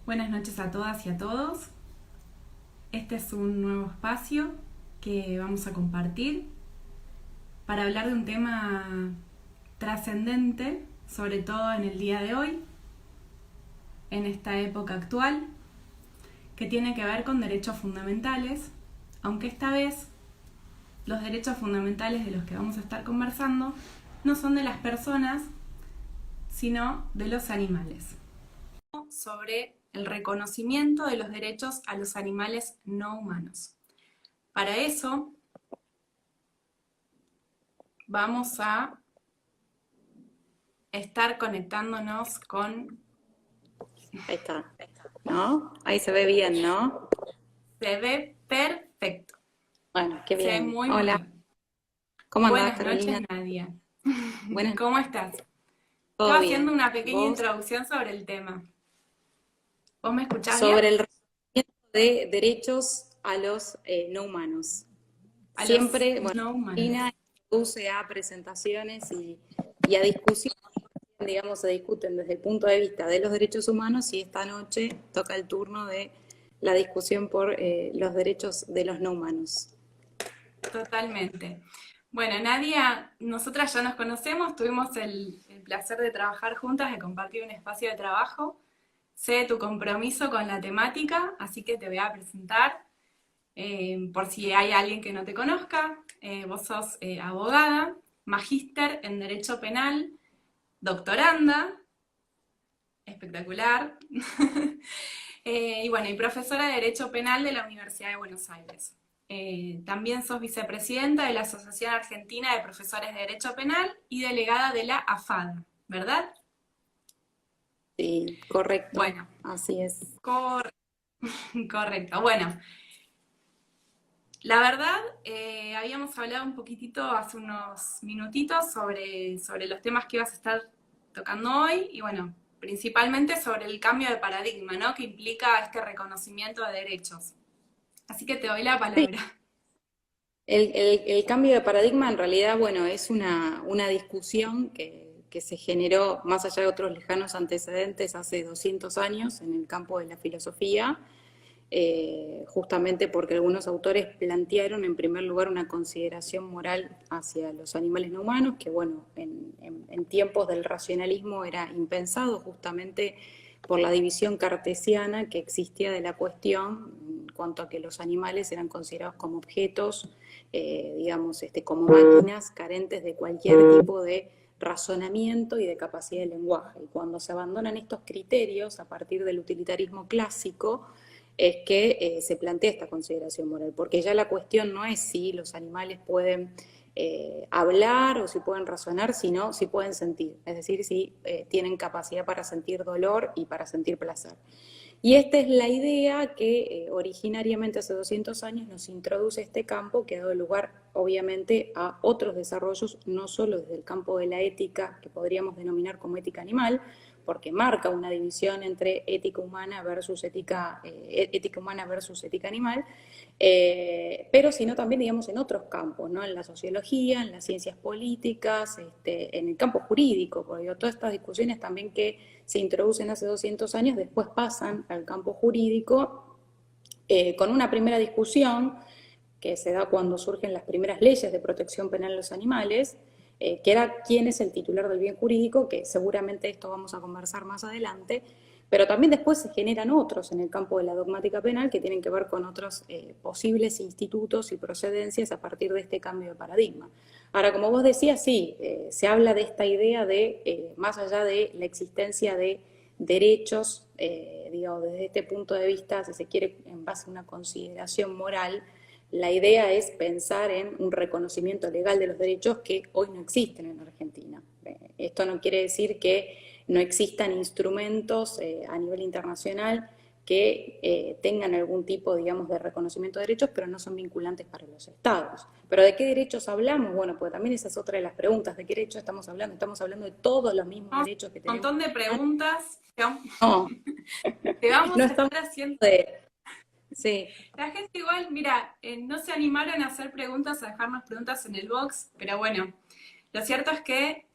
Buenas noches a todas y a todos. Este es un nuevo espacio que vamos a compartir para hablar de un tema trascendente, sobre todo en el día de hoy, en esta época actual, que tiene que ver con derechos fundamentales, aunque esta vez los derechos fundamentales de los que vamos a estar conversando no son de las personas, sino de los animales. Sobre el reconocimiento de los derechos a los animales no humanos. Para eso vamos a estar conectándonos con... Ahí está, ¿no? Ahí se ve bien, ¿no? Se ve perfecto. Bueno, qué Se ve bien. muy, muy Hola, bien. ¿cómo andás, Buenas noches, Carolina? Nadia. Buenas, ¿Cómo estás? todo Estaba haciendo bien. una pequeña ¿Vos? introducción sobre el tema. ¿Vos me escuchás bien? Sobre el reconocimiento de derechos a los no humanos. A los Siempre, bueno, no humanos. Carolina introduce a presentaciones y a discusiones, digamos, se discuten desde el punto de vista de los derechos humanos y esta noche toca el turno de la discusión por los derechos de los no humanos. Totalmente. Bueno, Nadia, nosotras ya nos conocemos, tuvimos el placer de trabajar juntas, de compartir un espacio de trabajo. Sé de tu compromiso con la temática, así que te voy a presentar. Por si hay alguien que no te conozca, vos sos abogada, magíster en Derecho Penal, doctoranda, espectacular, y bueno, y profesora de Derecho Penal de la Universidad de Buenos Aires. También sos vicepresidenta de la Asociación Argentina de Profesores de Derecho Penal y delegada de la AFAD, ¿verdad? Sí, correcto, Bueno, así es. cor correcto. Bueno, la verdad, habíamos hablado un poquitito hace unos minutitos sobre los temas que ibas a estar tocando hoy y bueno, principalmente sobre el cambio de paradigma, ¿no? Que implica este reconocimiento de derechos. Así que te doy la Sí, palabra. el cambio de paradigma en realidad, bueno, es una discusión que se generó más allá de otros lejanos antecedentes hace 200 años en el campo de la filosofía, justamente porque algunos autores plantearon en primer lugar una consideración moral hacia los animales no humanos, que bueno, en tiempos del racionalismo era impensado justamente por la división cartesiana que existía de la cuestión en cuanto a que los animales eran considerados como objetos, digamos, como máquinas carentes de cualquier tipo de razonamiento y de capacidad de lenguaje. Y cuando se abandonan estos criterios a partir del utilitarismo clásico, es que se plantea esta consideración moral, porque ya la cuestión no es si los animales pueden hablar o si pueden razonar, sino si pueden sentir, es decir, si tienen capacidad para sentir dolor y para sentir placer. Y esta es la idea que originariamente hace 200 años nos introduce este campo que ha dado lugar obviamente a otros desarrollos, no solo desde el campo de la ética, que podríamos denominar como ética animal, porque marca una división entre ética humana versus ética humana versus ética animal, pero sino también, digamos, en otros campos, ¿no? En la sociología, en las ciencias políticas, en el campo jurídico, porque digo, todas estas discusiones también que se introducen hace 200 años después pasan al campo jurídico con una primera discusión que se da cuando surgen las primeras leyes de protección penal de los animales, que era quién es el titular del bien jurídico, que seguramente esto vamos a conversar más adelante, pero también después se generan otros en el campo de la dogmática penal que tienen que ver con otros posibles institutos y procedencias a partir de este cambio de paradigma. Ahora, como vos decías, sí, se habla de esta idea de, más allá de la existencia de derechos, digamos, desde este punto de vista, si se quiere, en base a una consideración moral, la idea es pensar en un reconocimiento legal de los derechos que hoy no existen en Argentina. Esto no quiere decir que no existan instrumentos a nivel internacional que tengan algún tipo, digamos, de reconocimiento de derechos, pero no son vinculantes para los estados. ¿Pero de qué derechos hablamos? Bueno, pues también esa es otra de las preguntas. ¿De qué derechos estamos hablando? ¿Estamos hablando de todos los mismos Vamos derechos que a un tenemos? montón de preguntas No, te no vamos a estamos estar haciendo. de... Sí, La gente igual, mira, no se animaron a hacer preguntas, a dejarnos preguntas en el box, pero bueno, lo cierto es que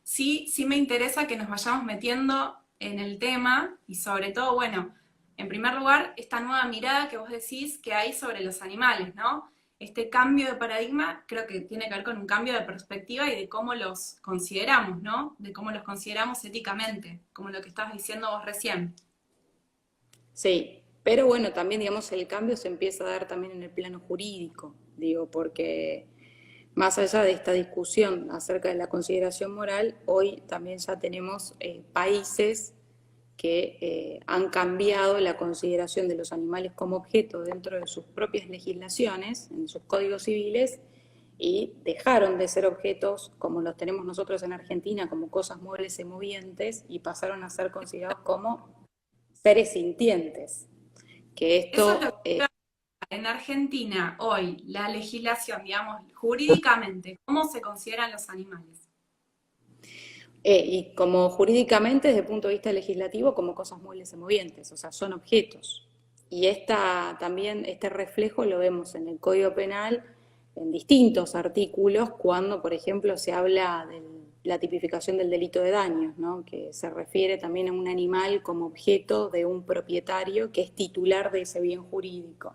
sí me interesa que nos vayamos metiendo en el tema y sobre todo, bueno, en primer lugar, esta nueva mirada que vos decís que hay sobre los animales, ¿no? Este cambio de paradigma creo que tiene que ver con un cambio de perspectiva y de cómo los consideramos, ¿no? De cómo los consideramos éticamente, como lo que estabas diciendo vos recién. Sí, pero bueno, también digamos el cambio se empieza a dar también en el plano jurídico, digo, porque más allá de esta discusión acerca de la consideración moral, hoy también ya tenemos países que han cambiado la consideración de los animales como objeto dentro de sus propias legislaciones, en sus códigos civiles, y dejaron de ser objetos como los tenemos nosotros en Argentina, como cosas muebles y movientes, y pasaron a ser considerados como seres sintientes. Que Eso es lo esto, que en Argentina hoy, la legislación, digamos, jurídicamente, ¿cómo se consideran los animales? y como jurídicamente, desde el punto de vista legislativo, como cosas muebles y movientes, o sea, son objetos. Y también este reflejo lo vemos en el Código Penal en distintos artículos, cuando, por ejemplo, se habla de la tipificación del delito de daños, ¿no? Que se refiere también a un animal como objeto de un propietario que es titular de ese bien jurídico.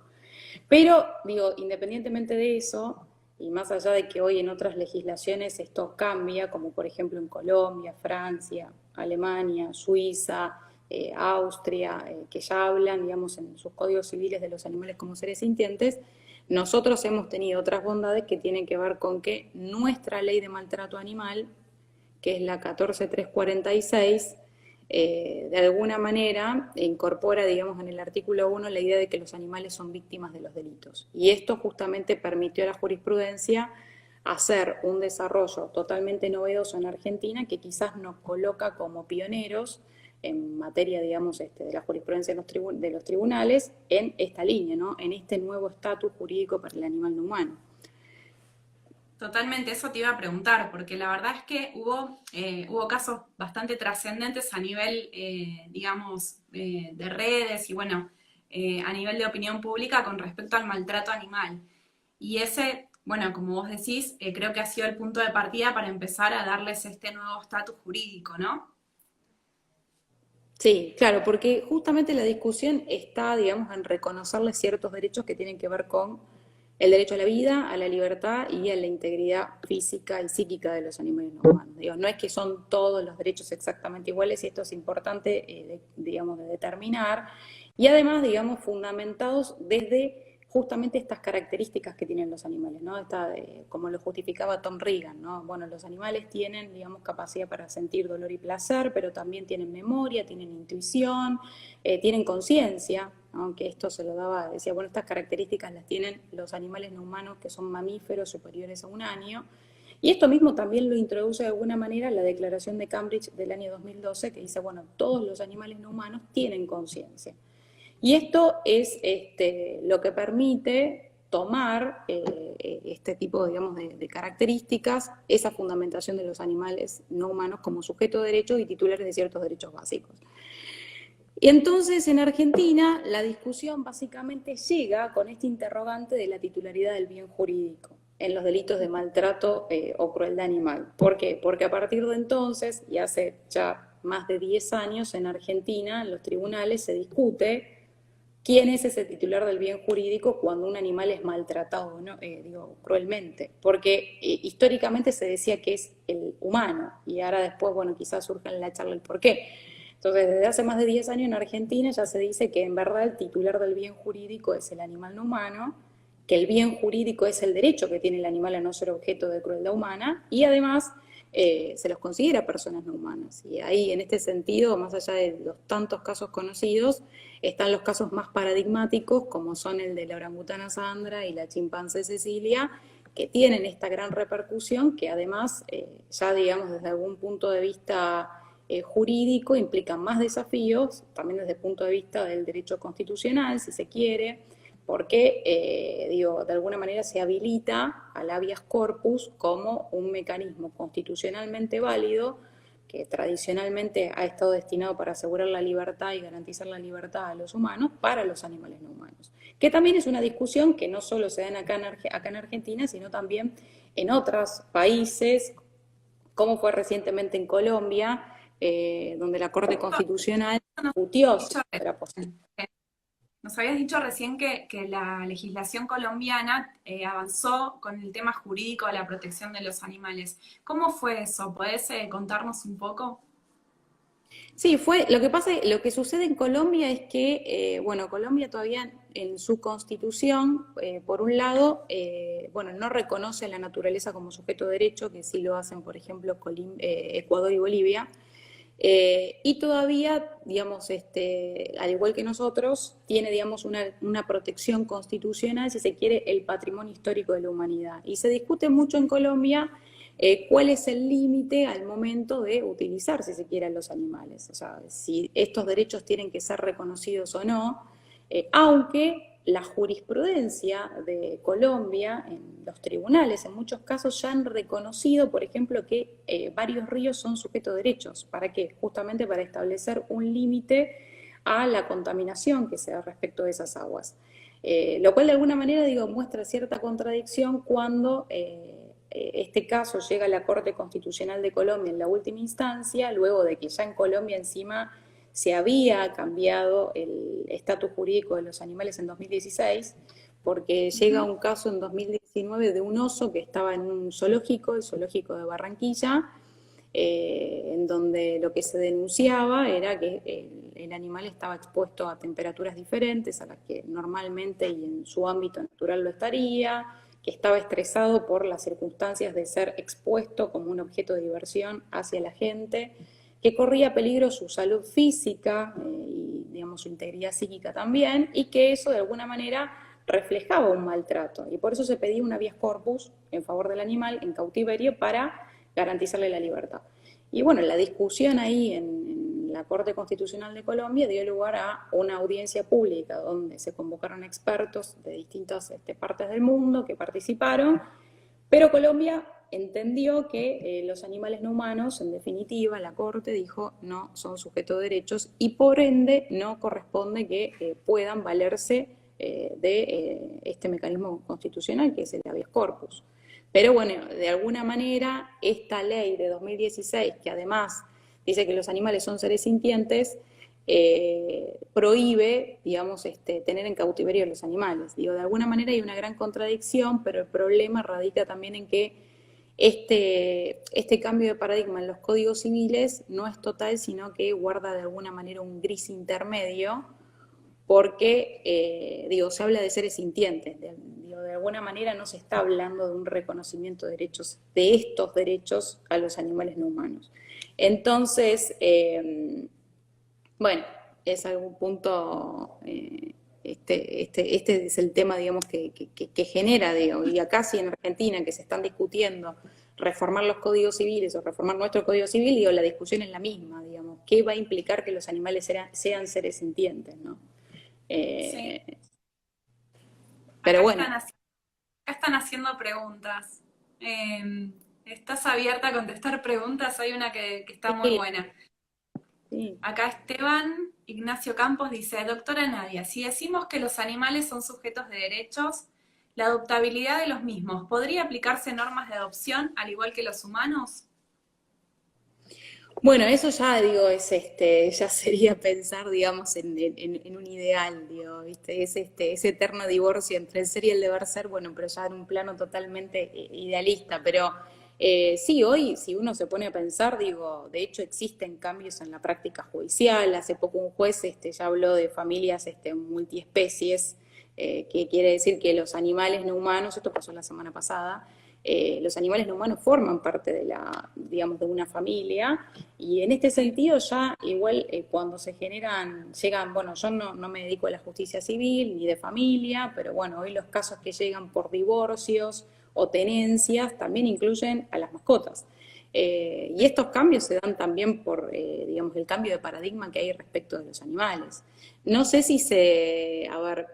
Pero, digo, independientemente de eso, y más allá de que hoy en otras legislaciones esto cambia, como por ejemplo en Colombia, Francia, Alemania, Suiza, Austria, que ya hablan, digamos, en sus códigos civiles de los animales como seres sintientes, nosotros hemos tenido otras bondades que tienen que ver con que nuestra ley de maltrato animal, que es la 14346, de alguna manera incorpora, digamos, en el artículo 1 la idea de que los animales son víctimas de los delitos. Y esto justamente permitió a la jurisprudencia hacer un desarrollo totalmente novedoso en Argentina que quizás nos coloca como pioneros en materia, digamos, de la jurisprudencia de los tribunales en esta línea, ¿no? En este nuevo estatus jurídico para el animal no humano. Totalmente, eso te iba a preguntar, porque la verdad es que hubo casos bastante trascendentes a nivel, digamos, de redes y bueno, a nivel de opinión pública con respecto al maltrato animal. Y ese, bueno, como vos decís, creo que ha sido el punto de partida para empezar a darles este nuevo estatus jurídico, ¿no? Sí, claro, porque justamente la discusión está, digamos, en reconocerle ciertos derechos que tienen que ver con el derecho a la vida, a la libertad y a la integridad física y psíquica de los animales no humanos. Digo, no es que son todos los derechos exactamente iguales y esto es importante, digamos, de determinar y además, digamos, fundamentados desde justamente estas características que tienen los animales, ¿no? Como lo justificaba Tom Regan, ¿no? Bueno, los animales tienen, digamos, capacidad para sentir dolor y placer, pero también tienen memoria, tienen intuición, tienen conciencia, aunque esto se lo daba, decía, bueno, estas características las tienen los animales no humanos que son mamíferos superiores a un año. Y esto mismo también lo introduce de alguna manera la Declaración de Cambridge del año 2012, que dice, bueno, todos los animales no humanos tienen conciencia. Y esto es lo que permite tomar este tipo, digamos, de características, esa fundamentación de los animales no humanos como sujetos de derechos y titulares de ciertos derechos básicos. Y entonces en Argentina la discusión básicamente llega con este interrogante de la titularidad del bien jurídico en los delitos de maltrato o crueldad animal. ¿Por qué? Porque a partir de entonces, y hace ya más de 10 años en Argentina, en los tribunales se discute quién es ese titular del bien jurídico cuando un animal es maltratado, ¿no? Cruelmente. Porque históricamente se decía que es el humano, y ahora después, bueno, quizás surja en la charla el por qué. Entonces, desde hace más de 10 años en Argentina ya se dice que en verdad el titular del bien jurídico es el animal no humano, que el bien jurídico es el derecho que tiene el animal a no ser objeto de crueldad humana, y además se los considera personas no humanas. Y ahí, en este sentido, más allá de los tantos casos conocidos, están los casos más paradigmáticos, como son el de la orangutana Sandra y la chimpancé Cecilia, que tienen esta gran repercusión, que además, ya digamos desde algún punto de vista jurídico, implican más desafíos, también desde el punto de vista del derecho constitucional, si se quiere, porque, de alguna manera se habilita al habeas corpus como un mecanismo constitucionalmente válido que tradicionalmente ha estado destinado para asegurar la libertad y garantizar la libertad a los humanos para los animales no humanos. Que también es una discusión que no solo se da acá en Argentina, sino también en otros países, como fue recientemente en Colombia, donde la Corte Constitucional Nos discutió si dicho era posible. Nos habías dicho recién que la legislación colombiana avanzó con el tema jurídico de la protección de los animales. ¿Cómo fue eso? ¿Podés contarnos un poco? Sí, lo que pasa, lo que sucede en Colombia es que, bueno, Colombia todavía en su constitución, por un lado, bueno, no reconoce la naturaleza como sujeto de derecho, que sí lo hacen, por ejemplo, Ecuador y Bolivia, y todavía, digamos, al igual que nosotros, tiene, digamos, una protección constitucional, si se quiere, el patrimonio histórico de la humanidad. Y se discute mucho en Colombia cuál es el límite al momento de utilizar, si se quiere, a los animales. O sea, si estos derechos tienen que ser reconocidos o no, aunque la jurisprudencia de Colombia en los tribunales en muchos casos ya han reconocido, por ejemplo, que varios ríos son sujetos de derechos. ¿Para qué? Justamente para establecer un límite a la contaminación que se da respecto de esas aguas. Lo cual de alguna manera, digo, muestra cierta contradicción cuando este caso llega a la Corte Constitucional de Colombia en la última instancia, luego de que ya en Colombia encima se había cambiado el estatus jurídico de los animales en 2016, porque llega un caso en 2019 de un oso que estaba en un zoológico, el zoológico de Barranquilla, en donde lo que se denunciaba era que el animal estaba expuesto a temperaturas diferentes a las que normalmente y en su ámbito natural lo estaría, que estaba estresado por las circunstancias de ser expuesto como un objeto de diversión hacia la gente, que corría peligro su salud física y, digamos, su integridad psíquica también, y que eso de alguna manera reflejaba un maltrato. Y por eso se pedía un habeas corpus en favor del animal en cautiverio para garantizarle la libertad. Y bueno, la discusión ahí en la Corte Constitucional de Colombia dio lugar a una audiencia pública donde se convocaron expertos de distintas partes del mundo que participaron, pero Colombia entendió que los animales no humanos, en definitiva, la Corte dijo no son sujetos de derechos y por ende no corresponde que puedan valerse de este mecanismo constitucional que es el habeas corpus. Pero bueno, de alguna manera, esta ley de 2016, que además dice que los animales son seres sintientes, prohíbe, digamos, tener en cautiverio a los animales. Digo, de alguna manera hay una gran contradicción, pero el problema radica también en que este cambio de paradigma en los códigos civiles no es total, sino que guarda de alguna manera un gris intermedio, porque, digo, se habla de seres sintientes, de alguna manera no se está hablando de un reconocimiento de derechos, de estos derechos a los animales no humanos. Entonces, bueno, es algún punto, este es el tema, digamos, que genera, digo, y acá sí en Argentina, que se están discutiendo reformar los códigos civiles o reformar nuestro código civil, digo, la discusión es la misma, digamos, ¿qué va a implicar que los animales sean seres sintientes, ¿no? Sí. Pero Acá bueno. están haciendo preguntas. ¿Estás abierta a contestar preguntas? Hay una que está muy Sí, buena. sí. Acá Esteban Ignacio Campos dice, doctora Nadia, si decimos que los animales son sujetos de derechos, la adoptabilidad de los mismos, ¿podría aplicarse normas de adopción al igual que los humanos? Bueno, eso ya digo, ya sería pensar, digamos, en un ideal, digo, ¿viste? Es ese eterno divorcio entre el ser y el deber ser, bueno, pero ya en un plano totalmente idealista. Pero sí, hoy, si uno se pone a pensar, digo, de hecho existen cambios en la práctica judicial. Hace poco un juez ya habló de familias multiespecies, que quiere decir que los animales no humanos, esto pasó la semana pasada, los animales no humanos forman parte digamos, de una familia, y en este sentido ya igual cuando llegan, bueno, yo no me dedico a la justicia civil ni de familia, pero bueno, hoy los casos que llegan por divorcios o tenencias también incluyen a las mascotas. Y estos cambios se dan también por, digamos, el cambio de paradigma que hay respecto de los animales. No sé a ver,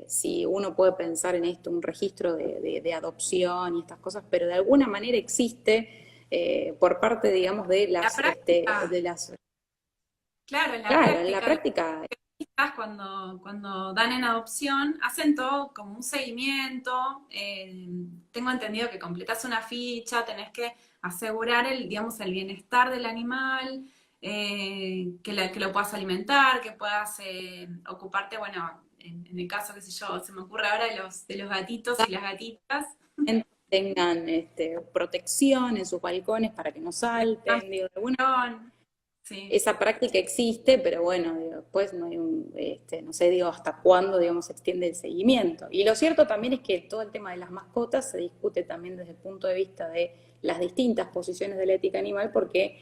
si uno puede pensar en esto, un registro de adopción y estas cosas, pero de alguna manera existe por parte, digamos, La práctica, de las... claro, en la Claro, en la práctica, práctica, cuando dan en adopción, hacen todo como un seguimiento. Tengo entendido que completas una ficha, tenés que asegurar digamos, el bienestar del animal. que lo puedas alimentar, que puedas ocuparte, bueno, en el caso, qué sé yo, se me ocurre ahora de los gatitos y las gatitas. Tengan protección en sus balcones para que no salten, digo, de alguna. Sí, Esa práctica existe, pero bueno, digo, después no hay no sé, digo, hasta cuándo, digamos, se extiende el seguimiento. Y lo cierto también es que todo el tema de las mascotas se discute también desde el punto de vista de las distintas posiciones de la ética animal, porque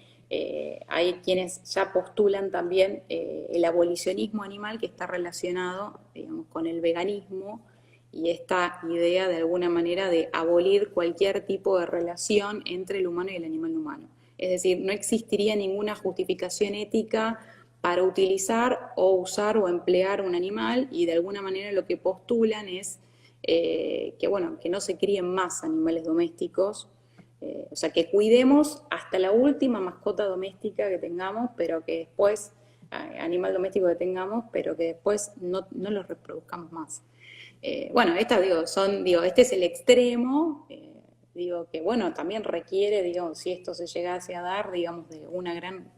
hay quienes ya postulan también el abolicionismo animal que está relacionado, digamos, con el veganismo y esta idea de alguna manera de abolir cualquier tipo de relación entre el humano y el animal no humano. Es decir, no existiría ninguna justificación ética para utilizar o usar o emplear un animal, y de alguna manera lo que postulan es que, bueno, que no se críen más animales domésticos, o sea, que cuidemos hasta la última mascota doméstica que tengamos, pero que después, animal doméstico que tengamos, pero que después no los reproduzcamos más. Bueno, este es el extremo, digo que bueno, también requiere, digo, si esto se llegase a dar, digamos, de una gran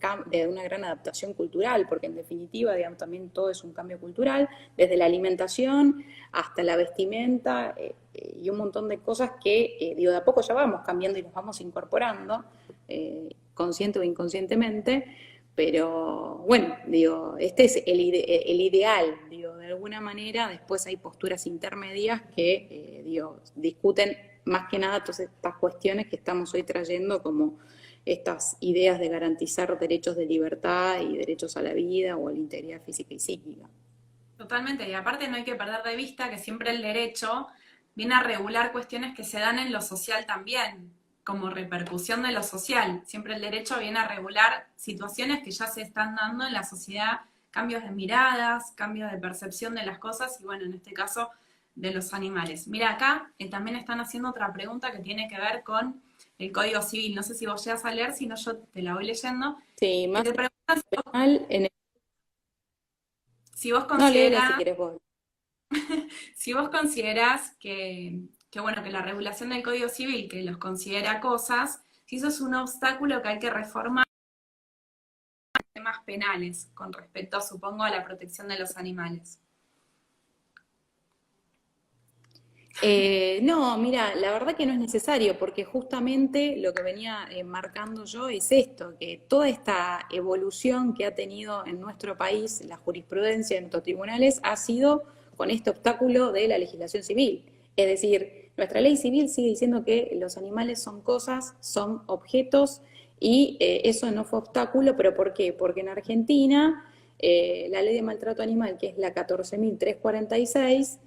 adaptación cultural, porque en definitiva, digamos, también todo es un cambio cultural, desde la alimentación hasta la vestimenta, y un montón de cosas que, digo, de a poco ya vamos cambiando y los vamos incorporando, consciente o inconscientemente. Pero bueno, digo, este es el ideal, digo, de alguna manera. Después hay posturas intermedias que, digo, discuten más que nada todas estas cuestiones que estamos hoy trayendo, como estas ideas de garantizar derechos de libertad y derechos a la vida o a la integridad física y psíquica. totalmente. Y aparte no hay que perder de vista que siempre el derecho viene a regular cuestiones que se dan en lo social también, como repercusión de lo social. Siempre el derecho viene a regular situaciones que ya se están dando en la sociedad, cambios de miradas, cambios de percepción de las cosas y bueno, en este caso de los animales. Mira, acá también están haciendo otra pregunta que tiene que ver con el Código Civil. No sé si vos llegas a leer, si no yo te la voy leyendo. Sí, Que más te preguntan penal en el... si vos No, léela si considerás quieres vos. si vos considerás bueno, que la regulación del Código Civil, que los considera cosas, si eso es un obstáculo que hay que reformar en temas penales con respecto, supongo, a la protección de los animales. No, mira, la verdad que no es necesario, porque justamente lo que venía marcando yo es esto, que toda esta evolución que ha tenido en nuestro país la jurisprudencia de nuestros tribunales ha sido con este obstáculo de la legislación civil. Es decir, nuestra ley civil sigue diciendo que los animales son cosas, son objetos, y eso no fue obstáculo, pero ¿por qué? Porque en Argentina la ley de maltrato animal, que es la 14.346,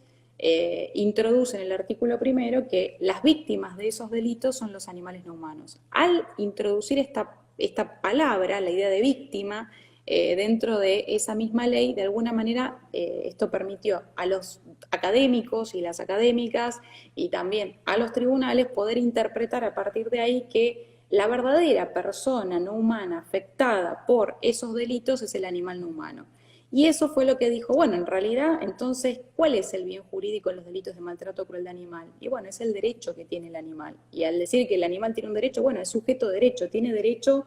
introduce en el artículo primero que las víctimas de esos delitos son los animales no humanos. Al introducir esta palabra, la idea de víctima, dentro de esa misma ley, de alguna manera esto permitió a los académicos y las académicas y también a los tribunales poder interpretar a partir de ahí que la verdadera persona no humana afectada por esos delitos es el animal no humano. Y eso fue lo que dijo, bueno, en realidad, entonces, ¿cuál es el bien jurídico en los delitos de maltrato o crueldad animal? Y bueno, es el derecho que tiene el animal. Y al decir que el animal tiene un derecho, bueno, es sujeto de derecho, tiene derecho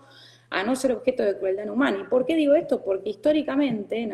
a no ser objeto de crueldad humana. ¿Y por qué digo esto? Porque históricamente,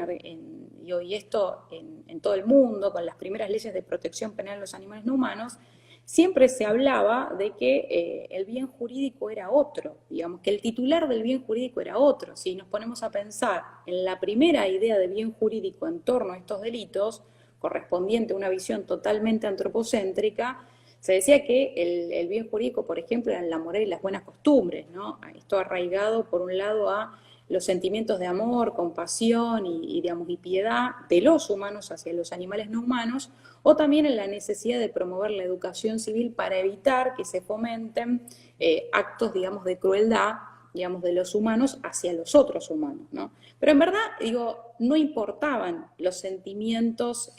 y esto en todo el mundo, con las primeras leyes de protección penal de los animales no humanos, siempre se hablaba de que el bien jurídico era otro, digamos, que el titular del bien jurídico era otro. Si nos ponemos a pensar en la primera idea de bien jurídico en torno a estos delitos, correspondiente a una visión totalmente antropocéntrica, se decía que el bien jurídico, por ejemplo, eran la moral y las buenas costumbres, ¿no? Esto arraigado, por un lado, a los sentimientos de amor, compasión digamos, y piedad de los humanos hacia los animales no humanos, o también en la necesidad de promover la educación civil para evitar que se fomenten actos, digamos, de crueldad, digamos, de los humanos hacia los otros humanos, ¿no? Pero en verdad, digo, no importaban los sentimientos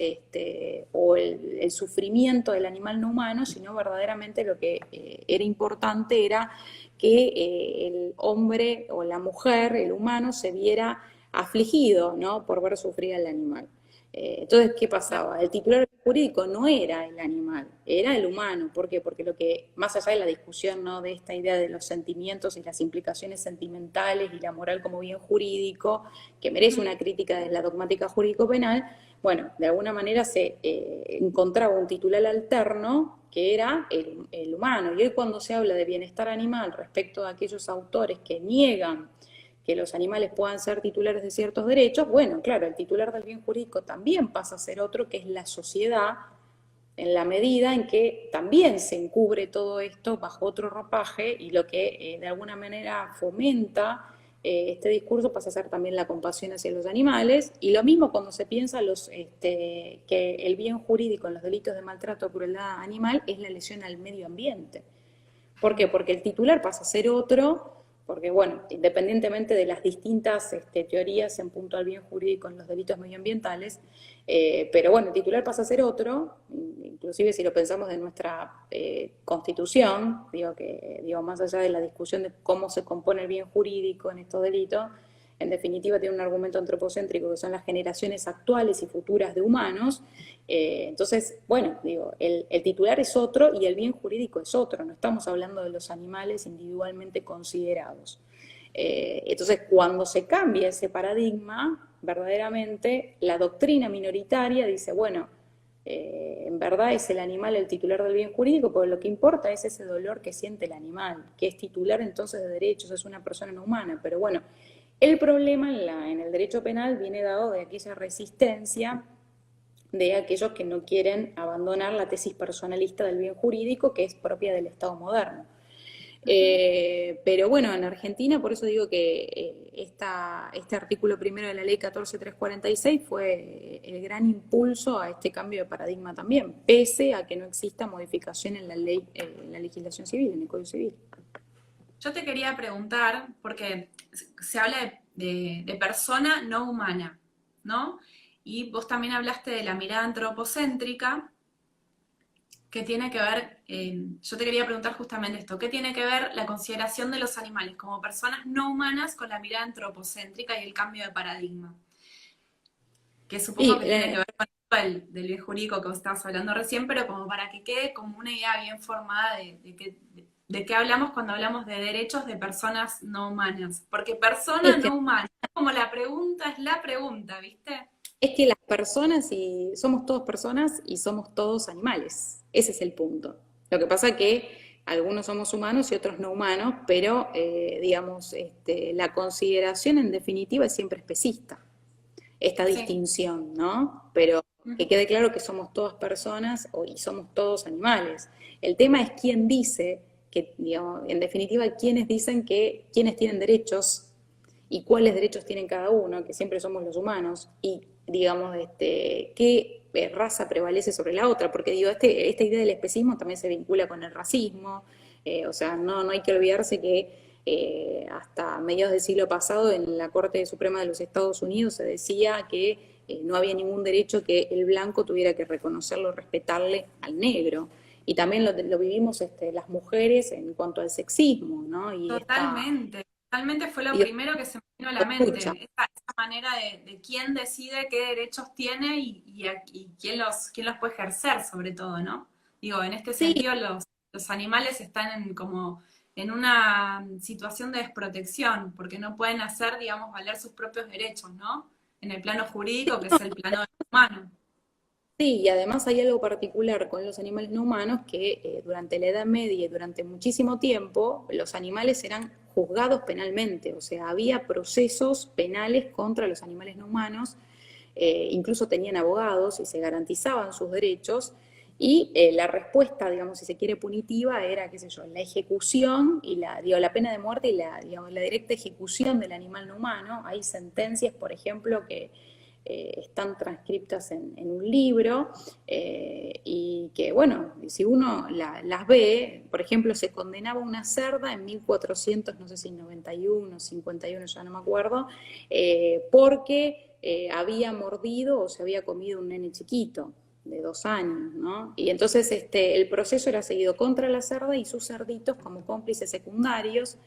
o el sufrimiento del animal no humano, sino verdaderamente lo que era importante era que el hombre o la mujer, el humano, se viera afligido, ¿no?, por ver sufrir al animal. Entonces, ¿qué pasaba? El titular jurídico no era el animal, era el humano. ¿Por qué? Porque lo que, más allá de la discusión, ¿no?, de esta idea de los sentimientos y las implicaciones sentimentales y la moral como bien jurídico, que merece una crítica de la dogmática jurídico-penal, bueno, de alguna manera se encontraba un titular alterno que era el humano. Y hoy cuando se habla de bienestar animal respecto a aquellos autores que niegan que los animales puedan ser titulares de ciertos derechos, bueno, claro, el titular del bien jurídico también pasa a ser otro, que es la sociedad, en la medida en que también se encubre todo esto bajo otro ropaje y lo que de alguna manera fomenta este discurso pasa a ser también la compasión hacia los animales, y lo mismo cuando se piensa que el bien jurídico en los delitos de maltrato o crueldad animal es la lesión al medio ambiente. ¿Por qué? Porque el titular pasa a ser otro, porque bueno, independientemente de las distintas teorías en punto al bien jurídico en los delitos medioambientales, pero bueno, el titular pasa a ser otro, inclusive si lo pensamos de nuestra Constitución, digo, más allá de la discusión de cómo se compone el bien jurídico en estos delitos, en definitiva tiene un argumento antropocéntrico que son las generaciones actuales y futuras de humanos. Entonces, bueno, digo, el titular es otro y el bien jurídico es otro, no estamos hablando de los animales individualmente considerados. Entonces, cuando se cambia ese paradigma, verdaderamente la doctrina minoritaria dice, bueno, en verdad es el animal el titular del bien jurídico, porque lo que importa es ese dolor que siente el animal, que es titular entonces de derechos, es una persona no humana, pero bueno, el problema en el derecho penal viene dado de aquella resistencia de aquellos que no quieren abandonar la tesis personalista del bien jurídico que es propia del Estado moderno. Pero bueno, en Argentina, por eso digo que este artículo primero de la ley 14346 fue el gran impulso a este cambio de paradigma también, pese a que no exista modificación en la ley, en la legislación civil, en el Código Civil. Yo te quería preguntar, porque se habla de persona no humana, ¿no? Y vos también hablaste de la mirada antropocéntrica, que tiene que ver, yo te quería preguntar justamente esto, ¿qué tiene que ver la consideración de los animales como personas no humanas con la mirada antropocéntrica y el cambio de paradigma? Que supongo Y que tiene que ver con el del bien jurídico que vos estabas hablando recién, pero como para que quede como una idea bien formada de qué hablamos cuando hablamos de derechos de personas no humanas. Porque persona es que no humana, como la pregunta es la pregunta, ¿viste? Es que las personas, y somos todos personas y somos todos animales. Ese es el punto. Lo que pasa es que algunos somos humanos y otros no humanos, pero digamos, la consideración en definitiva es siempre especista, esta Sí. distinción, ¿no? Pero que quede claro que somos todas personas y somos todos animales. El tema es quién dice que, digamos, en definitiva, quiénes dicen que quiénes tienen derechos y cuáles derechos tienen cada uno, que siempre somos los humanos, y digamos, qué raza prevalece sobre la otra, porque digo, esta idea del especismo también se vincula con el racismo, o sea, no hay que olvidarse que hasta mediados del siglo pasado en la Corte Suprema de los Estados Unidos se decía que no había ningún derecho que el blanco tuviera que reconocerlo, respetarle al negro. Y también lo vivimos las mujeres en cuanto al sexismo, ¿no? Y Totalmente, totalmente fue lo y primero que se me vino a la mente, lucha. esa manera de quién decide qué derechos tiene y quién los puede ejercer sobre todo, ¿no? Digo, en este Sí, sentido los animales están como en una situación de desprotección, porque no pueden hacer, digamos, valer sus propios derechos, ¿no? En el plano jurídico, que es el plano humano. sí, y además hay algo particular con los animales no humanos que durante la Edad Media y durante muchísimo tiempo los animales eran juzgados penalmente, o sea, había procesos penales contra los animales no humanos, incluso tenían abogados y se garantizaban sus derechos, y la respuesta, digamos, si se quiere punitiva, era, qué sé yo, la ejecución y la pena de muerte y digamos, la directa ejecución del animal no humano. Hay sentencias, por ejemplo, que están transcriptas en un libro y que, bueno, si uno las ve, por ejemplo, se condenaba una cerda en 1400, no sé si 91, 51, ya no me acuerdo, porque había mordido o se había comido un nene chiquito de 2 años, ¿no? Y entonces el proceso era seguido contra la cerda y sus cerditos como cómplices secundarios.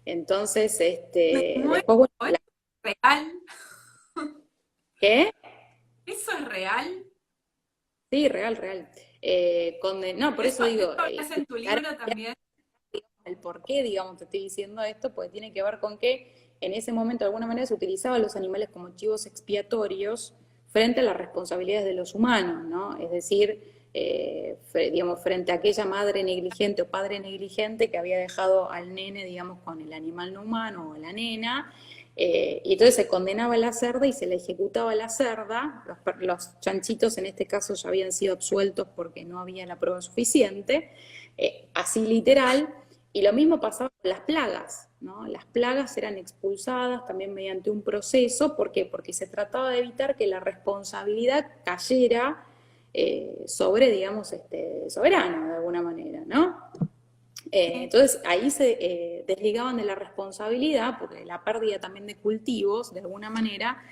Entonces, Me muero, después, bueno, ¿es real? ¿qué? ¿Eso es real? Sí, real, real. No, por eso digo, Eso es en tu libro también. el por qué, digamos, te estoy diciendo esto, pues tiene que ver con que en ese momento de alguna manera se utilizaban los animales como chivos expiatorios frente a las responsabilidades de los humanos, ¿no? Es decir, digamos, frente a aquella madre negligente o padre negligente que había dejado al nene, digamos, con el animal no humano o la nena, y entonces se condenaba a la cerda y se le ejecutaba a la cerda. Los chanchitos en este caso ya habían sido absueltos porque no había la prueba suficiente, así literal. Y lo mismo pasaba con las plagas, ¿no? Las plagas eran expulsadas también mediante un proceso. ¿Por qué? Porque se trataba de evitar que la responsabilidad cayera sobre, digamos, soberano de alguna manera, ¿no? Entonces ahí se desligaban de la responsabilidad, porque la pérdida también de cultivos, de alguna manera,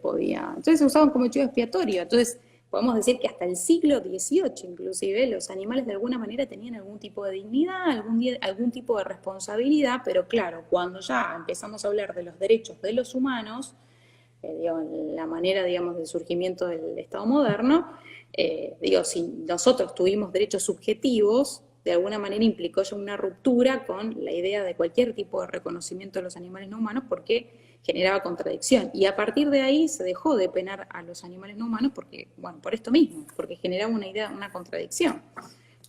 podía... Entonces se usaban como chivo expiatorio. Entonces podemos decir que hasta el siglo XVIII inclusive los animales de alguna manera tenían algún tipo de dignidad, algún tipo de responsabilidad, pero claro, cuando ya empezamos a hablar de los derechos de los humanos, digamos, la manera, digamos, del surgimiento del Estado moderno, digo, si nosotros tuvimos derechos subjetivos, de alguna manera implicó ya una ruptura con la idea de cualquier tipo de reconocimiento de los animales no humanos porque generaba contradicción. Y a partir de ahí se dejó de penar a los animales no humanos porque, bueno, por esto mismo, porque generaba una idea, una contradicción.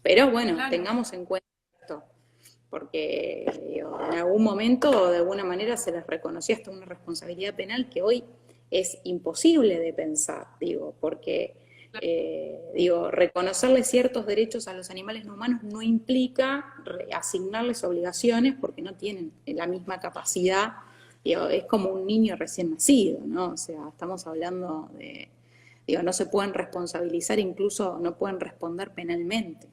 Pero bueno, claro, tengamos en cuenta esto, porque digo, en algún momento de alguna manera se les reconoció hasta una responsabilidad penal que hoy es imposible de pensar, digo, porque digo, reconocerle ciertos derechos a los animales no humanos no implica asignarles obligaciones porque no tienen la misma capacidad, digo, es como un niño recién nacido, ¿no? O sea, estamos hablando de, digo, no se pueden responsabilizar, incluso no pueden responder penalmente.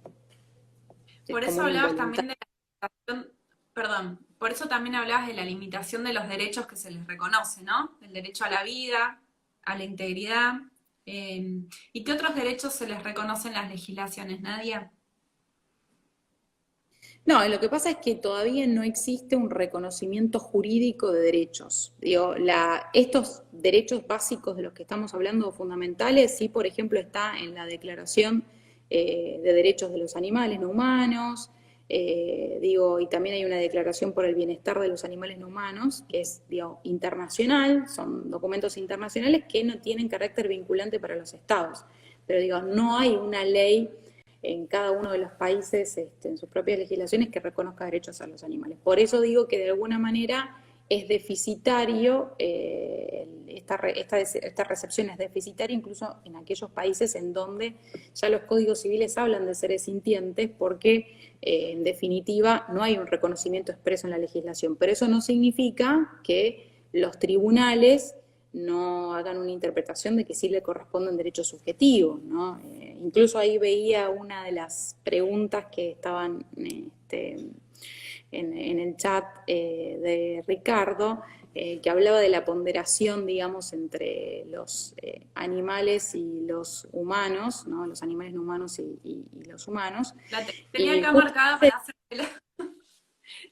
Por eso hablabas también de la limitación, perdón, por eso también hablabas de la limitación de los derechos que se les reconoce, ¿no? El derecho a la vida, a la integridad. ¿Y qué otros derechos se les reconocen en las legislaciones, Nadia? No, lo que pasa es que todavía no existe un reconocimiento jurídico de derechos. Digo, estos derechos básicos de los que estamos hablando, fundamentales, sí, por ejemplo, está en la Declaración de Derechos de los Animales No Humanos, digo, y también hay una Declaración por el Bienestar de los Animales No Humanos, que es, digo, internacional, son documentos internacionales que no tienen carácter vinculante para los estados. Pero digo, no hay una ley en cada uno de los países, en sus propias legislaciones, que reconozca derechos a los animales. Por eso digo que de alguna manera es deficitario, esta recepción es deficitaria incluso en aquellos países en donde ya los códigos civiles hablan de seres sintientes, porque en definitiva no hay un reconocimiento expreso en la legislación. Pero eso no significa que los tribunales no hagan una interpretación de que sí le corresponden derechos subjetivos, ¿no? Incluso ahí veía una de las preguntas que estaban en el chat de Ricardo, que hablaba de la ponderación, digamos, entre los animales y los humanos, ¿no? Los animales no humanos y los humanos. La tenía acá marcada para hacerla.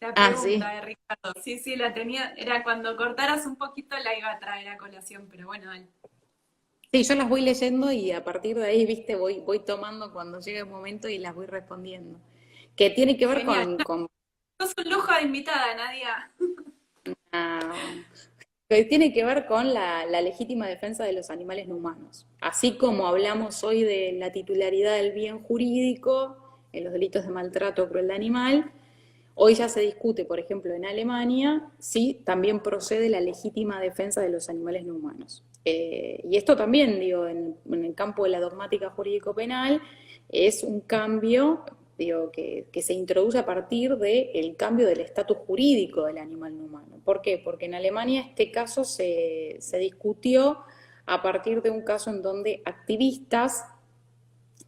La pregunta de Ricardo. Sí, sí, la tenía. Era cuando cortaras un poquito la iba a traer a colación, pero bueno, dale. Sí, yo las voy leyendo y a partir de ahí, viste, voy tomando cuando llega el momento y las voy respondiendo. Que tiene que ver con sos un lujo de invitada, Nadia. Que tiene que ver con la legítima defensa de los animales no humanos. Así como hablamos hoy de la titularidad del bien jurídico en los delitos de maltrato o crueldad animal, hoy ya se discute, por ejemplo, en Alemania, si también procede la legítima defensa de los animales no humanos. Y esto también, digo, en el campo de la dogmática jurídico-penal, es un cambio, digo, que se introduce a partir del cambio del estatus jurídico del animal no humano. ¿Por qué? Porque en Alemania este caso se discutió a partir de un caso en donde activistas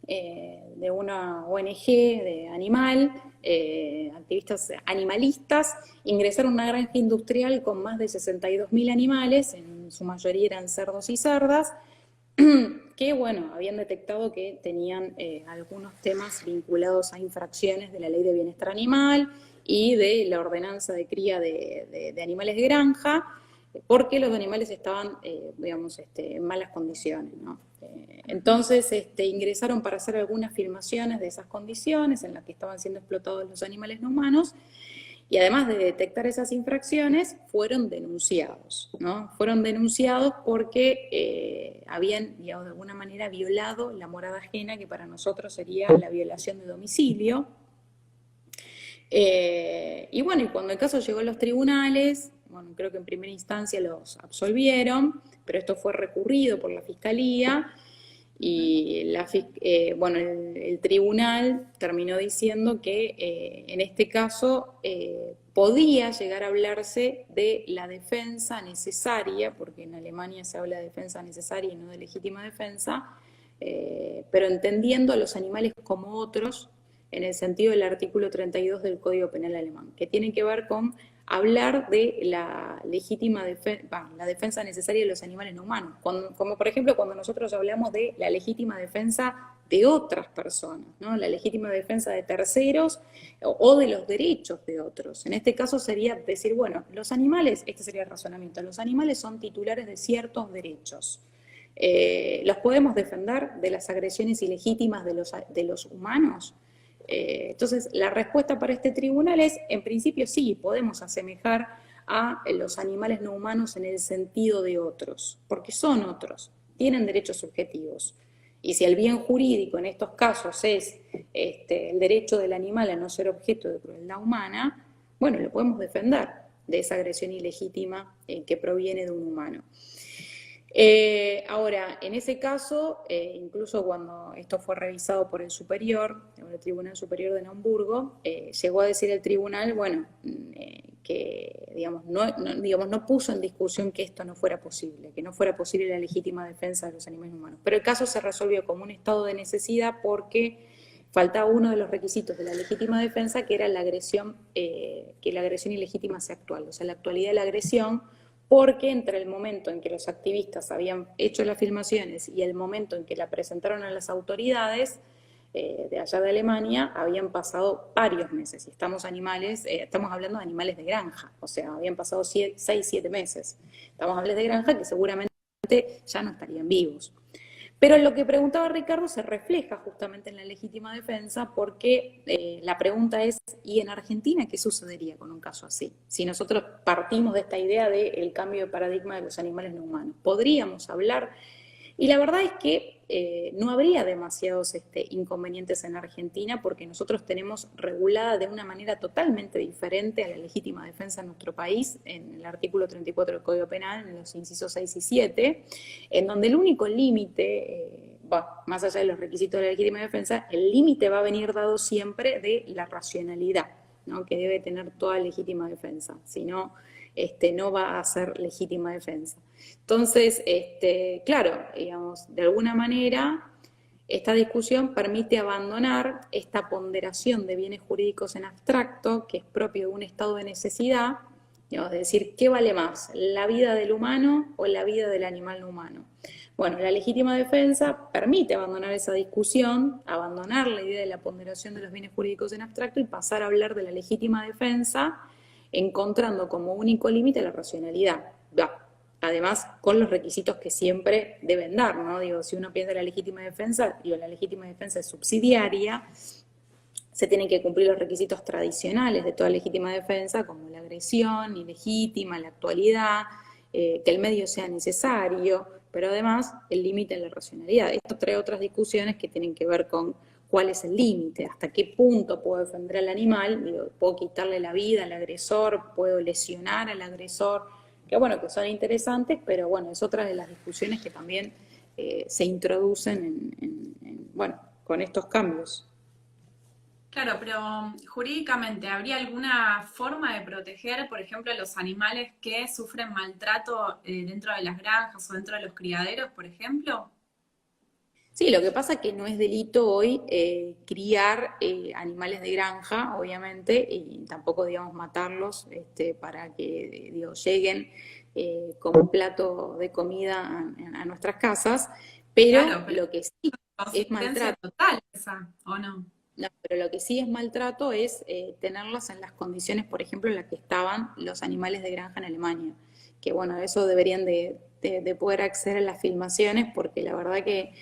de una ONG de animal, activistas animalistas, ingresaron a una granja industrial con más de 62.000 animales, en su mayoría eran cerdos y cerdas, que, bueno, habían detectado que tenían algunos temas vinculados a infracciones de la Ley de Bienestar Animal y de la ordenanza de cría de animales de granja. porque los animales estaban, digamos, en malas condiciones, ¿no? Entonces ingresaron para hacer algunas filmaciones de esas condiciones en las que estaban siendo explotados los animales no humanos, y además de detectar esas infracciones, fueron denunciados, ¿no? Fueron denunciados porque habían, digamos, de alguna manera violado la morada ajena, que para nosotros sería la violación de domicilio. Y bueno, y cuando el caso llegó a los tribunales, bueno, creo que en primera instancia los absolvieron, pero esto fue recurrido por la Fiscalía, y bueno, el tribunal terminó diciendo que en este caso podía llegar a hablarse de la defensa necesaria, porque en Alemania se habla de defensa necesaria y no de legítima defensa, pero entendiendo a los animales como otros, en el sentido del artículo 32 del Código Penal alemán, que tiene que ver con hablar de la legítima defensa, la defensa necesaria de los animales no humanos, como por ejemplo cuando nosotros hablamos de la legítima defensa de otras personas, ¿no? La legítima defensa de terceros o de los derechos de otros. En este caso sería decir, bueno, los animales, este sería el razonamiento, los animales son titulares de ciertos derechos. ¿Los podemos defender de las agresiones ilegítimas de los humanos? Entonces, la respuesta para este tribunal es, en principio sí, podemos asemejar a los animales no humanos en el sentido de otros, porque son otros, tienen derechos subjetivos. Y si el bien jurídico en estos casos es el derecho del animal a no ser objeto de crueldad humana, bueno, lo podemos defender de esa agresión ilegítima que proviene de un humano. Ahora, en ese caso, incluso cuando esto fue revisado por el Tribunal Superior de Naumburgo, llegó a decir el tribunal, bueno, que digamos, no puso en discusión que esto no fuera posible, que no fuera posible la legítima defensa de los animales humanos. Pero el caso se resolvió como un estado de necesidad porque faltaba uno de los requisitos de la legítima defensa, que era la agresión, que la agresión ilegítima sea actual, o sea, la actualidad de la agresión, porque entre el momento en que los activistas habían hecho las filmaciones y el momento en que la presentaron a las autoridades de allá de Alemania, habían pasado varios meses, y estamos hablando de animales de granja, o sea, habían pasado 6, 7 meses. Estamos hablando de granja que seguramente ya no estarían vivos. Pero lo que preguntaba Ricardo se refleja justamente en la legítima defensa, porque la pregunta es, ¿y en Argentina qué sucedería con un caso así? Si nosotros partimos de esta idea del cambio de paradigma de los animales no humanos, ¿podríamos hablar? Y la verdad es que no habría demasiados inconvenientes en Argentina, porque nosotros tenemos regulada de una manera totalmente diferente a la legítima defensa en nuestro país, en el artículo 34 del Código Penal, en los incisos 6 y 7, en donde el único límite, más allá de los requisitos de la legítima defensa, el límite va a venir dado siempre de la racionalidad, ¿no?, que debe tener toda legítima defensa, si no, no va a ser legítima defensa. Entonces, claro, digamos, de alguna manera, esta discusión permite abandonar esta ponderación de bienes jurídicos en abstracto, que es propio de un estado de necesidad, digamos, de decir, ¿qué vale más, la vida del humano o la vida del animal no humano? Bueno, la legítima defensa permite abandonar esa discusión, abandonar la idea de la ponderación de los bienes jurídicos en abstracto y pasar a hablar de la legítima defensa, encontrando como único límite la racionalidad. Además, con los requisitos que siempre deben dar, ¿no? Digo, si uno piensa en la legítima defensa, la legítima defensa es subsidiaria, se tienen que cumplir los requisitos tradicionales de toda legítima defensa, como la agresión ilegítima, la actualidad, que el medio sea necesario, pero además el límite en la racionalidad. Esto trae otras discusiones que tienen que ver con cuál es el límite, hasta qué punto puedo defender al animal, digo, puedo quitarle la vida al agresor, puedo lesionar al agresor, que bueno, que son interesantes, pero bueno, es otra de las discusiones que también se introducen bueno, con estos cambios. Claro, pero jurídicamente, ¿habría alguna forma de proteger, por ejemplo, a los animales que sufren maltrato dentro de las granjas o dentro de los criaderos, por ejemplo? Sí, lo que pasa es que no es delito hoy criar animales de granja, obviamente, y tampoco, digamos, matarlos para que, digo, lleguen como un plato de comida a nuestras casas, Claro, pero pero lo que sí es consistencia maltrato. total esa, ¿o no? No, pero lo que sí es maltrato es tenerlos en las condiciones, por ejemplo, en las que estaban los animales de granja en Alemania, que bueno, eso deberían de poder acceder a las filmaciones, porque la verdad que,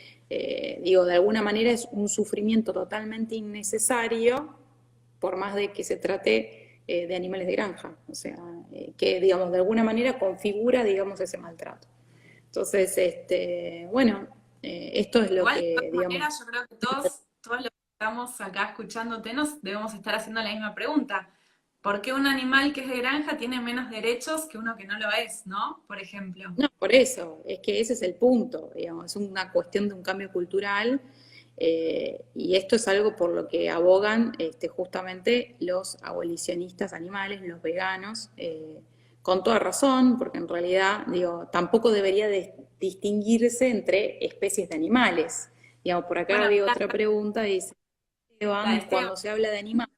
digo, de alguna manera es un sufrimiento totalmente innecesario, por más de que se trate de animales de granja, o sea, que digamos, de alguna manera configura, digamos, ese maltrato. Entonces, bueno, esto es lo Igual, de que, todas digamos, maneras, yo creo que todos los que estamos acá escuchándote nos debemos estar haciendo la misma pregunta. ¿Por qué un animal que es de granja tiene menos derechos que uno que no lo es, ¿no? Por ejemplo. no, por eso, es que ese es el punto, digamos, es una cuestión de un cambio cultural, y esto es algo por lo que abogan justamente los abolicionistas animales, los veganos, con toda razón, porque en realidad, digo, tampoco debería distinguirse entre especies de animales. Digamos, por acá Bueno, había otra pregunta, dice, la de Esteban, Esteban. cuando se habla de animales,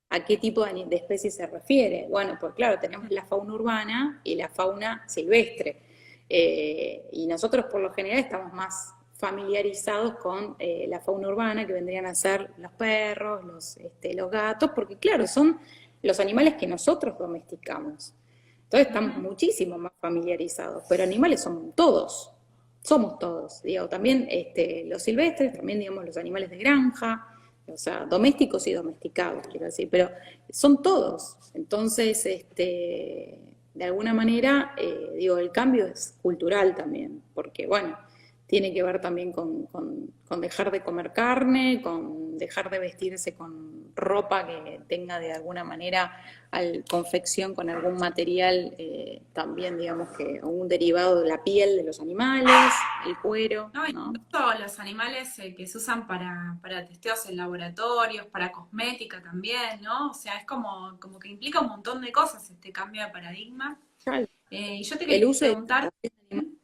¿a qué tipo de especie se refiere? Bueno, pues claro, tenemos la fauna urbana y la fauna silvestre. Y nosotros por lo general estamos más familiarizados con la fauna urbana, que vendrían a ser los perros, los gatos, porque claro, son los animales que nosotros domesticamos. Entonces estamos Ujú. muchísimo más familiarizados, pero animales somos todos, digo, también los silvestres, también digamos los animales de granja, o sea, domésticos y domesticados, quiero decir, pero son todos. Entonces, de alguna manera, digo, el cambio es cultural también, porque, bueno, tiene que ver también con dejar de comer carne, con dejar de vestirse con ropa que tenga de alguna manera confección con algún material, también, digamos que, un derivado de la piel de los animales, el cuero, No, ¿no? incluso los animales que se usan para testeos en laboratorios, para cosmética también, ¿no? O sea, es como que implica un montón de cosas este cambio de paradigma. Y yo te El quería uso de preguntar, explotación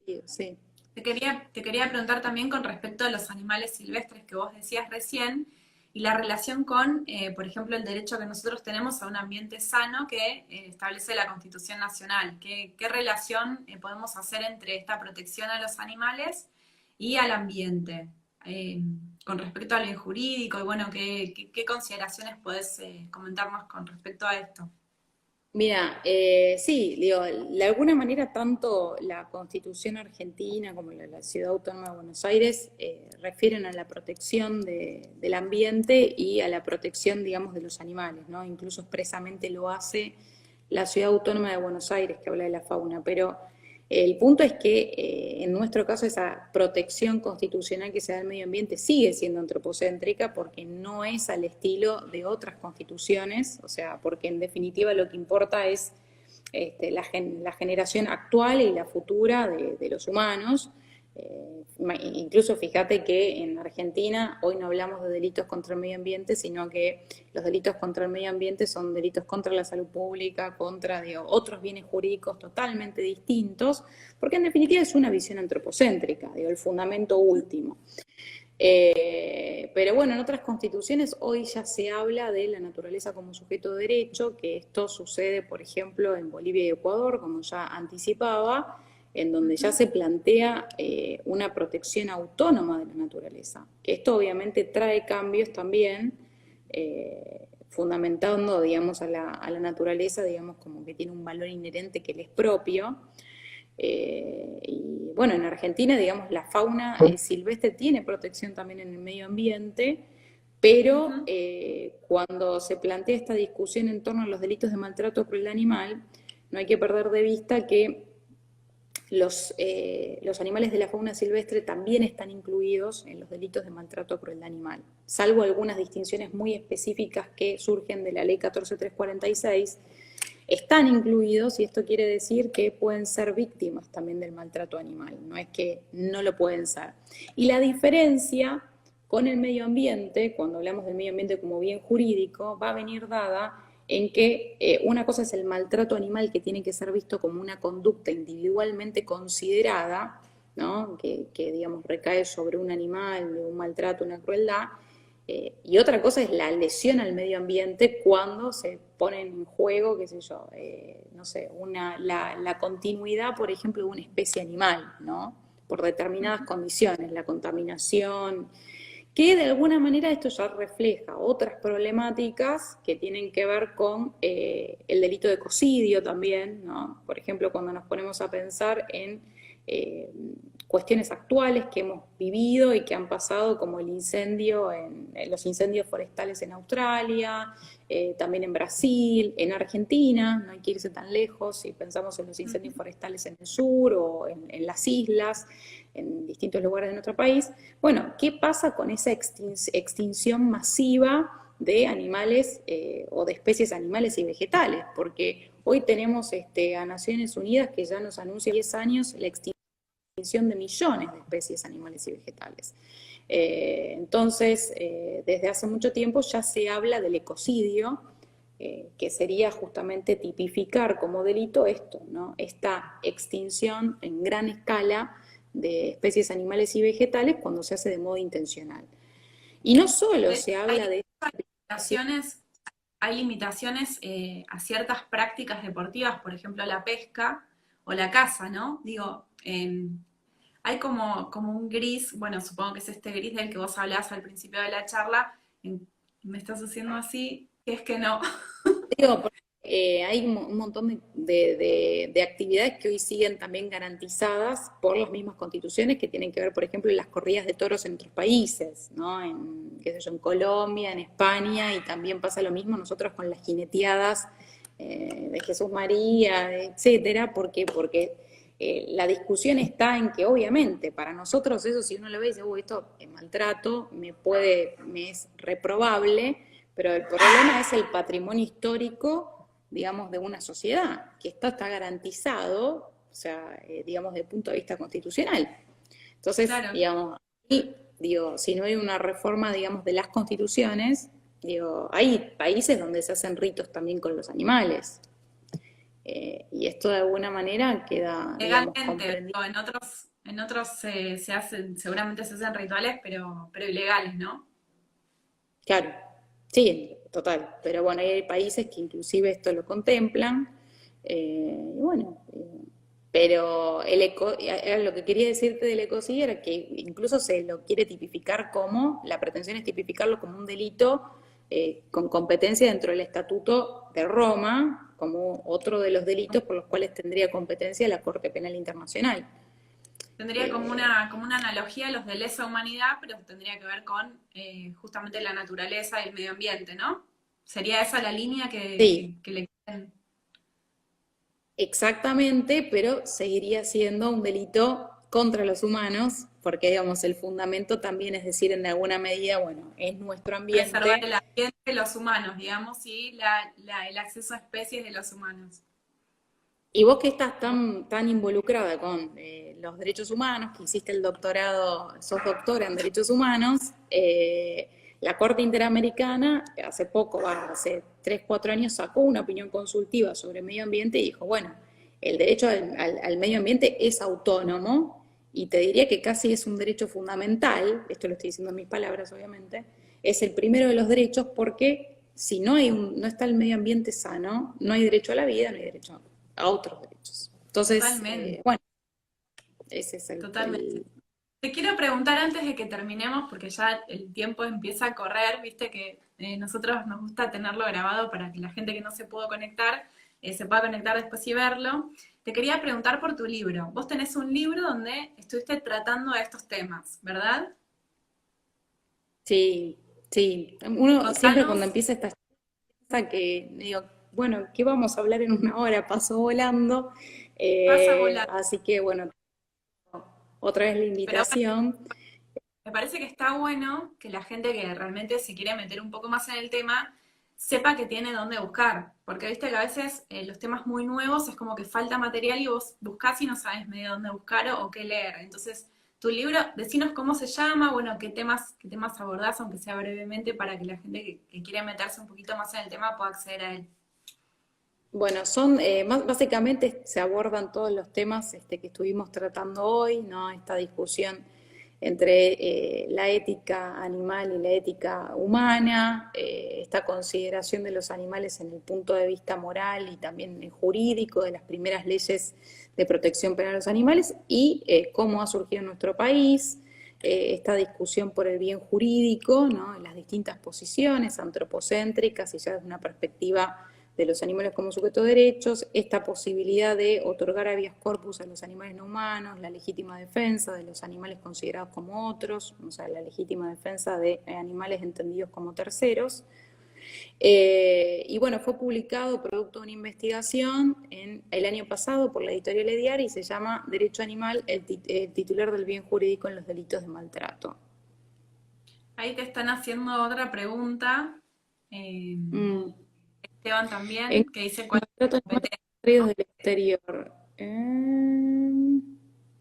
animal, sí. te quería preguntar también con respecto a los animales silvestres que vos decías recién y la relación con, por ejemplo, el derecho que nosotros tenemos a un ambiente sano que establece la Constitución Nacional. ¿Qué relación podemos hacer entre esta protección a los animales y al ambiente? Eh, con respecto a lo jurídico y bueno, ¿qué consideraciones podés comentarnos con respecto a esto? Mira, sí, digo, de alguna manera tanto la Constitución argentina como la Ciudad Autónoma de Buenos Aires refieren a la protección del ambiente y a la protección, digamos, de los animales, ¿no? Incluso expresamente lo hace la Ciudad Autónoma de Buenos Aires, que habla de la fauna, pero el punto es que en nuestro caso esa protección constitucional que se da al medio ambiente sigue siendo antropocéntrica porque no es al estilo de otras constituciones, o sea, porque en definitiva lo que importa es la generación actual y la futura de los humanos. Incluso fíjate que en Argentina hoy no hablamos de delitos contra el medio ambiente, sino que los delitos contra el medio ambiente son delitos contra la salud pública, contra, digo, otros bienes jurídicos totalmente distintos, porque en definitiva es una visión antropocéntrica, digo, el fundamento último. Pero bueno, en otras constituciones hoy ya se habla de la naturaleza como sujeto de derecho, que esto sucede, por ejemplo, en Bolivia y Ecuador, como ya anticipaba, en donde ya Ujú. se plantea una protección autónoma de la naturaleza. Que esto obviamente trae cambios también, fundamentando, digamos, a la naturaleza, digamos, como que tiene un valor inherente que le es propio. Y bueno, en Argentina, digamos, la fauna silvestre tiene protección también en el medio ambiente, pero Ujú. cuando se plantea esta discusión en torno a los delitos de maltrato cruel animal, no hay que perder de vista que los animales de la fauna silvestre también están incluidos en los delitos de maltrato cruel animal, salvo algunas distinciones muy específicas que surgen de la ley 14346, están incluidos y esto quiere decir que pueden ser víctimas también del maltrato animal, no es que no lo pueden ser. Y la diferencia con el medio ambiente, cuando hablamos del medio ambiente como bien jurídico, va a venir dada en que una cosa es el maltrato animal que tiene que ser visto como una conducta individualmente considerada, ¿no? que digamos recae sobre un animal, un maltrato, una crueldad, y otra cosa es la lesión al medio ambiente cuando se pone en juego, qué sé yo, no sé, la continuidad, por ejemplo, de una especie animal, ¿no? Por determinadas condiciones, la contaminación, que de alguna manera esto ya refleja otras problemáticas que tienen que ver con el delito de ecocidio también, ¿no? Por ejemplo, cuando nos ponemos a pensar en cuestiones actuales que hemos vivido y que han pasado, como el incendio, los incendios forestales en Australia, también en Brasil, en Argentina, no hay que irse tan lejos si pensamos en los incendios forestales en el sur o en las islas, en distintos lugares de nuestro país. Bueno, ¿qué pasa con esa extinción masiva de animales o de especies animales y vegetales? Porque hoy tenemos a Naciones Unidas que ya nos anuncia 10 años la extinción de millones de especies animales y vegetales. Entonces, desde hace mucho tiempo ya se habla del ecocidio, que sería justamente tipificar como delito esto, ¿no? Esta extinción en gran escala de especies animales y vegetales cuando se hace de modo intencional. Y no solo se habla de... limitaciones, hay limitaciones a ciertas prácticas deportivas, por ejemplo la pesca o la caza, ¿no? Digo, hay como un gris, bueno, supongo que es este gris del que vos hablabas al principio de la charla, me estás haciendo así, que es que no. Digo, hay un montón de actividades que hoy siguen también garantizadas por las mismas constituciones que tienen que ver, por ejemplo, en las corridas de toros en otros países, ¿no? Qué sé yo, en Colombia, en España, y también pasa lo mismo nosotros con las jineteadas de Jesús María, etcétera. ¿Por qué? Porque la discusión está en que obviamente para nosotros eso, si uno lo ve y dice, esto es maltrato, me es reprobable, pero el problema es el patrimonio histórico, digamos, de una sociedad, que está garantizado, o sea, digamos, desde el punto de vista constitucional. Entonces, Claro. digamos, digo, si no hay una reforma, digamos, de las constituciones, digo, hay países donde se hacen ritos también con los animales. Y esto de alguna manera queda, digamos, Legalmente, comprendido. en otros se hacen, seguramente se hacen rituales, pero ilegales, ¿no? Claro, sí, total. Pero bueno, hay países que inclusive esto lo contemplan. Y bueno, pero lo que quería decirte del ecocidio era que incluso se lo quiere tipificar como, la pretensión es tipificarlo como un delito con competencia dentro del Estatuto de Roma, como otro de los delitos por los cuales tendría competencia la Corte Penal Internacional. Tendría como Eh, una analogía a los de lesa humanidad, pero tendría que ver con justamente la naturaleza y el medio ambiente, ¿no? Sería esa la línea sí, que le quieren. exactamente, pero seguiría siendo un delito contra los humanos, porque digamos, el fundamento también es decir, en alguna medida, bueno, es nuestro Preservar ambiente. el ambiente de los humanos, digamos, y el acceso a especies de los humanos. Y vos que estás tan involucrada con los derechos humanos, que hiciste el doctorado, sos doctora en derechos humanos, la Corte Interamericana hace poco, hace 3, 4 años, sacó una opinión consultiva sobre medio ambiente y dijo, bueno, el derecho al medio ambiente es autónomo y te diría que casi es un derecho fundamental, esto lo estoy diciendo en mis palabras obviamente, es el primero de los derechos porque si no está el medio ambiente sano, no hay derecho a la vida, no hay derecho a otros derechos. Entonces, Totalmente, bueno, ese es totalmente. Te quiero preguntar antes de que terminemos, porque ya el tiempo empieza a correr, viste que nosotros nos gusta tenerlo grabado para que la gente que no se pudo conectar se pueda conectar después y verlo. Te quería preguntar por tu libro. Vos tenés un libro donde estuviste tratando de estos temas, ¿verdad? sí, sí. Uno siempre cuando Contanos, empieza esta charla que digo, bueno, ¿qué vamos a hablar en una hora? Pasó volando. pasa volando. Así que bueno, otra vez la Pero invitación. me parece que está bueno que la gente que realmente se quiere meter un poco más en el tema sepa que tiene dónde buscar. Porque viste que a veces los temas muy nuevos es como que falta material y vos buscás y no sabes medio dónde buscar o qué leer. Entonces, tu libro, decinos cómo se llama, bueno, qué temas abordás, aunque sea brevemente, para que la gente que quiere meterse un poquito más en el tema pueda acceder a él. Bueno, básicamente se abordan todos los temas que estuvimos tratando hoy, ¿no? Esta discusión entre la ética animal y la ética humana, esta consideración de los animales en el punto de vista moral y también jurídico de las primeras leyes de protección penal a los animales y cómo ha surgido en nuestro país, esta discusión por el bien jurídico, ¿no? En las distintas posiciones antropocéntricas y ya desde una perspectiva de los animales como sujetos de derechos, esta posibilidad de otorgar habeas corpus a los animales no humanos, la legítima defensa de los animales considerados como otros, o sea, la legítima defensa de animales entendidos como terceros. Y bueno, fue publicado producto de una investigación el año pasado por la editorial Ediar y se llama Derecho Animal, el titular del bien jurídico en los delitos de maltrato. Ahí te están haciendo otra pregunta, Esteban también, que dice cuál es la competencia. Traídos del exterior.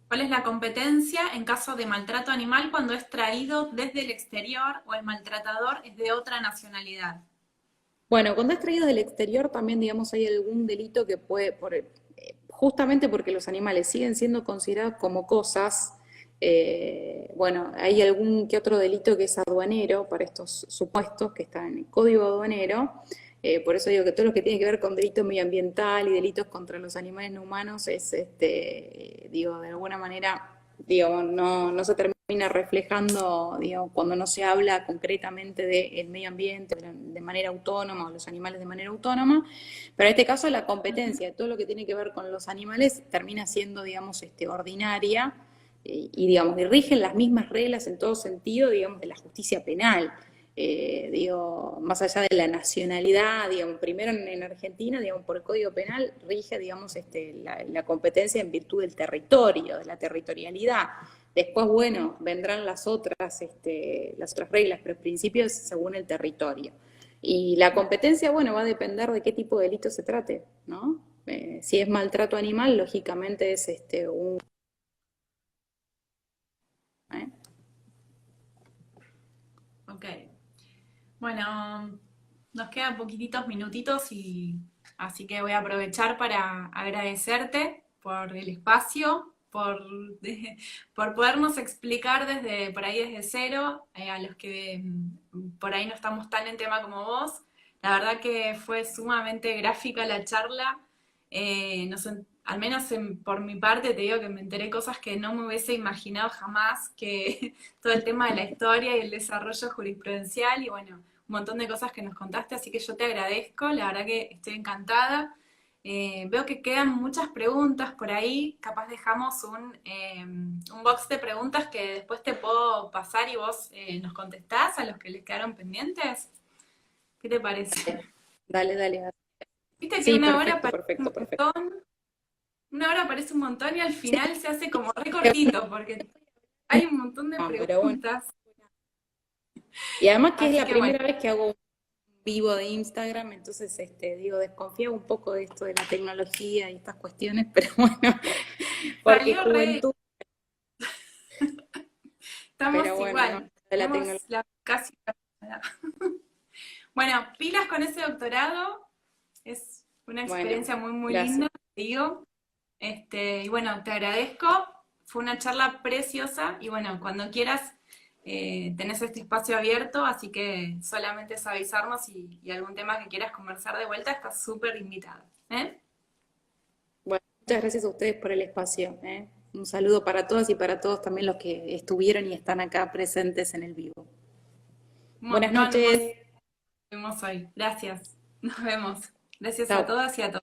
¿Cuál es la competencia en caso de maltrato animal cuando es traído desde el exterior o el maltratador es de otra nacionalidad? Bueno, cuando es traído del exterior también, digamos, hay algún delito que puede, justamente porque los animales siguen siendo considerados como cosas, bueno, hay algún que otro delito que es aduanero para estos supuestos que están en el Código Aduanero. Por eso digo que todo lo que tiene que ver con delito medioambiental y delitos contra los animales no humanos es, digo, de alguna manera, digo, no se termina reflejando, digo, cuando no se habla concretamente del medio ambiente de manera autónoma o los animales de manera autónoma, pero en este caso la competencia de todo lo que tiene que ver con los animales termina siendo, digamos, ordinaria y digamos, y rigen las mismas reglas en todo sentido, digamos, de la justicia penal. Digo, más allá de la nacionalidad, digamos, primero en Argentina, digamos, por el Código Penal rige, digamos, la competencia en virtud del territorio, de la territorialidad. Después, bueno, vendrán las otras reglas, pero en principio es según el territorio. Y la competencia, bueno, va a depender de qué tipo de delito se trate, ¿no? Si es maltrato animal, lógicamente es un... Ok. Bueno, nos quedan poquititos minutitos y así que voy a aprovechar para agradecerte por el espacio, por podernos explicar por ahí desde cero, a los que por ahí no estamos tan en tema como vos. La verdad que fue sumamente gráfica la charla. Al menos por mi parte te digo que me enteré cosas que no me hubiese imaginado jamás, que todo el tema de la historia y el desarrollo jurisprudencial y bueno, un montón de cosas que nos contaste, así que yo te agradezco, la verdad que estoy encantada. Veo que quedan muchas preguntas por ahí, capaz dejamos un box de preguntas que después te puedo pasar y vos nos contestás a los que les quedaron pendientes. ¿Qué te parece? Dale. Viste que Sí, una hora perfecto. una hora parece un montón y al final se hace como recortito porque hay un montón de preguntas. Bueno. Y además que Así es la que primera vez que hago un vivo de Instagram, entonces digo, desconfío un poco de esto de la tecnología y estas cuestiones, pero bueno, porque salió juventud. Estamos pero bueno, igual. no, de la tecnología. Casi. Bueno, pilas con ese doctorado. Es una experiencia muy linda, te digo. Y bueno, te agradezco. Fue una charla preciosa. Y bueno, cuando quieras, tenés este espacio abierto. Así que solamente es avisarnos y algún tema que quieras conversar de vuelta, estás súper invitada. Bueno, muchas gracias a ustedes por el espacio. Un saludo para todas y para todos también los que estuvieron y están acá presentes en el vivo. Buenas noches. Nos vemos hoy. Gracias. Nos vemos. Gracias Chao. a todas y a todos.